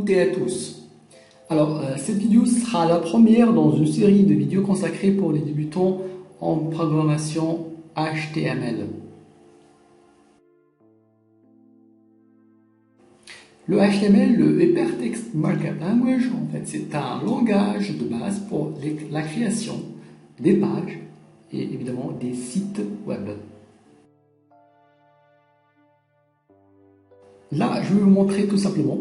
toutes et à tous. Alors, cette vidéo sera la première dans une série de vidéos consacrées pour les débutants en programmation HTML. Le HTML, le Hypertext Markup Language, en fait, c'est un langage de base pour la création des pages et évidemment des sites web. Là, je vais vous montrer tout simplement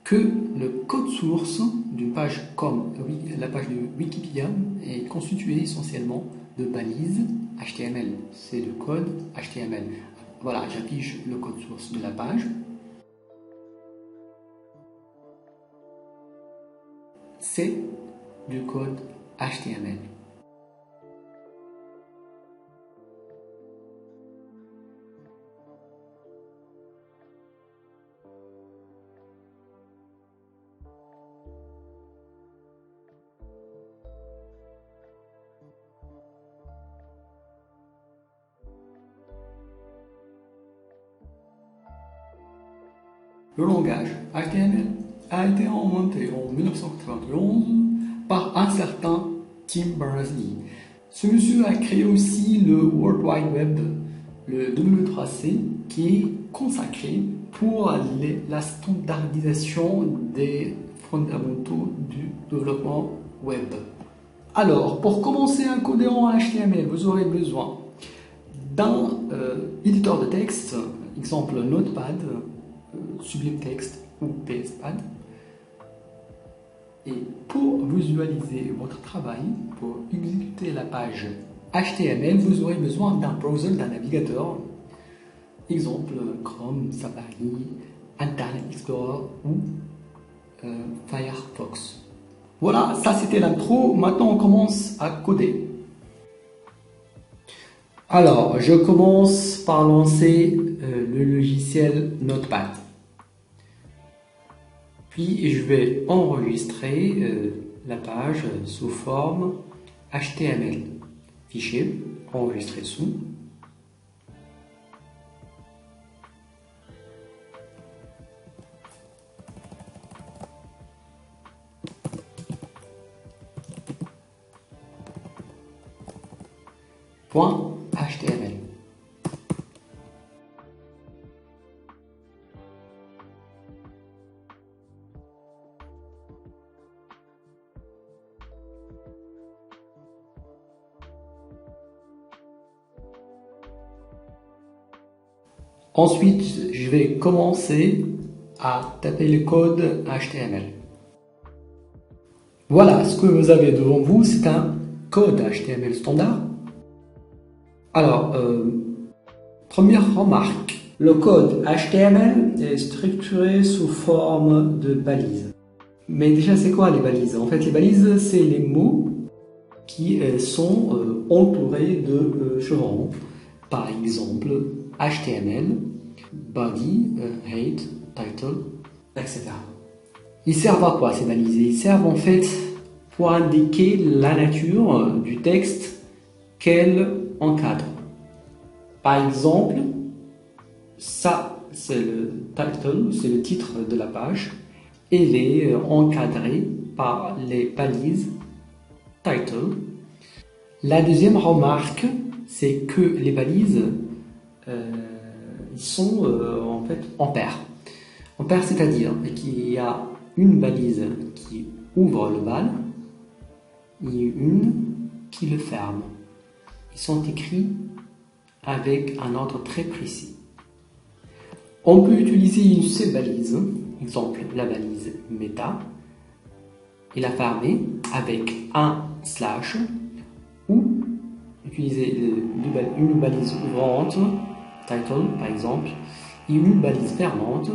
que le code source d'une page comme la page de Wikipédia est constitué essentiellement de balises HTML. C'est le code HTML. Voilà, j'affiche le code source de la page. C'est du code HTML. Le langage HTML a été inventé en 1991 par un certain Tim Berners-Lee. Ce monsieur a créé aussi le World Wide Web, le W3C, qui est consacré pour la standardisation des fondamentaux du développement web. Alors, pour commencer à coder en HTML, vous aurez besoin d'un éditeur de texte, exemple Notepad, Sublime Text ou PSPad. Et pour visualiser votre travail, pour exécuter la page HTML, vous aurez besoin d'un browser, d'un navigateur, exemple Chrome, Safari, Internet Explorer ou Firefox. Voilà, ça c'était l'intro. Maintenant on commence à coder. Alors, je commence par lancer le logiciel Notepad. Puis je vais enregistrer la page sous forme HTML. Fichier, enregistrer sous. .html. Ensuite, je vais commencer à taper le code HTML. Voilà, ce que vous avez devant vous, c'est un code HTML standard. Alors, première remarque, le code HTML est structuré sous forme de balises. Mais déjà, c'est quoi les balises? En fait, les balises, c'est les mots qui sont entourés de chevrons. Par exemple, HTML, body, height, title, etc. Ils servent à quoi ces balises? Ils servent en fait pour indiquer la nature du texte qu'elle encadre. Par exemple, ça c'est le title, c'est le titre de la page. Elle est encadrée par les balises title. La deuxième remarque, c'est que les balises ils sont en fait en paire. En paire, c'est-à-dire qu'il y a une balise qui ouvre le bal et une qui le ferme. Ils sont écrits avec un ordre très précis. On peut utiliser une seule balise, exemple la balise meta, et la fermer avec un slash, ou utiliser une balise ouvrante, title par exemple, et une balise fermante,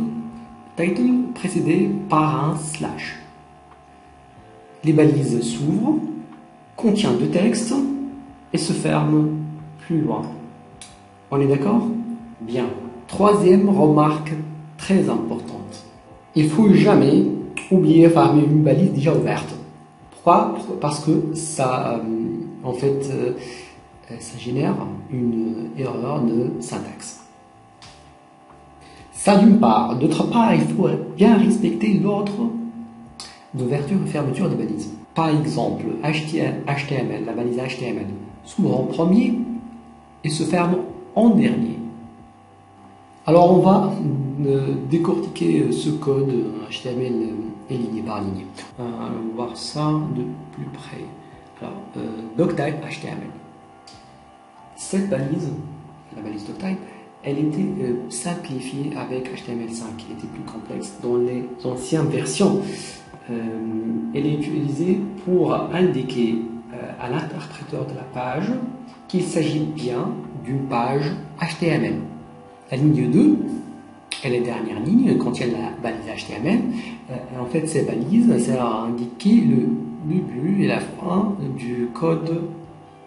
title précédée par un slash. Les balises s'ouvrent, contiennent deux textes et se ferment plus loin. On est d'accord? Bien. Troisième remarque très importante. Il ne faut jamais oublier de fermer une balise déjà ouverte. Pourquoi? Parce que ça, en fait, ça génère une erreur de syntaxe. Ça d'une part. D'autre part, il faut bien respecter l'ordre d'ouverture et fermeture des balises. Par exemple, HTML, la balise HTML s'ouvre en premier et se ferme en dernier. Alors on va décortiquer ce code HTML et ligne par ligne. On va voir ça de plus près. Alors, doctype HTML. Cette balise, la balise doctype, elle était simplifiée avec HTML5, qui était plus complexe dans les anciennes versions. Elle est utilisée pour indiquer à l'interpréteur de la page qu'il s'agit bien d'une page HTML. La ligne 2 et les dernières lignes contiennent la balise HTML. En fait, ces balises servent à indiquer le début et la fin du code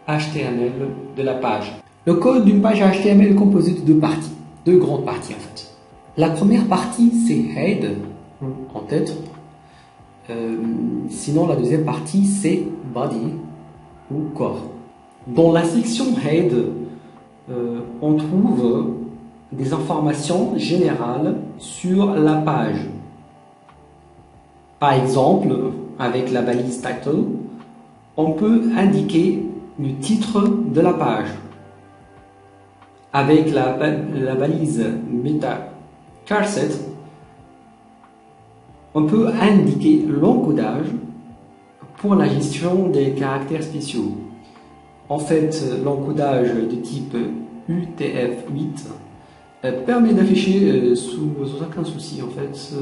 HTML de la page. Le code d'une page HTML est composé de deux parties, deux grandes parties en fait. La première partie c'est head en tête, sinon la deuxième partie c'est body ou corps. Dans la section head, on trouve des informations générales sur la page. Par exemple, avec la balise title, on peut indiquer le titre de la page. Avec la balise meta charset, on peut indiquer l'encodage pour la gestion des caractères spéciaux. En fait, l'encodage de type UTF-8 permet d'afficher sans aucun souci en fait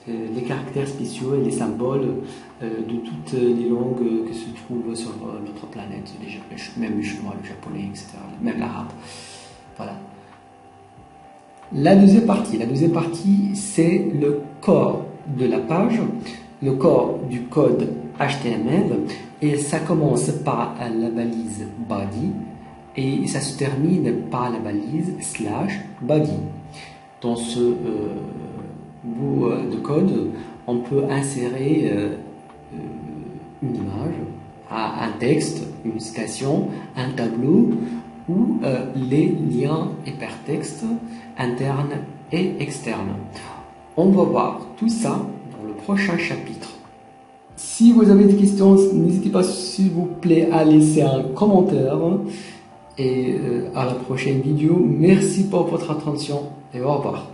les caractères spéciaux et les symboles de toutes les langues qui se trouvent sur notre planète, même le chinois, le japonais, etc., même l'arabe. Voilà. La deuxième partie, c'est le corps de la page, le corps du code HTML, et ça commence par la balise body et ça se termine par la balise /body. Dans ce bout de code, on peut insérer une image, un texte, une citation, un tableau ou les liens hypertextes internes et externes. On va voir tout ça dans le prochain chapitre. Si vous avez des questions, n'hésitez pas s'il vous plaît à laisser un commentaire et à la prochaine vidéo. Merci pour votre attention et au revoir.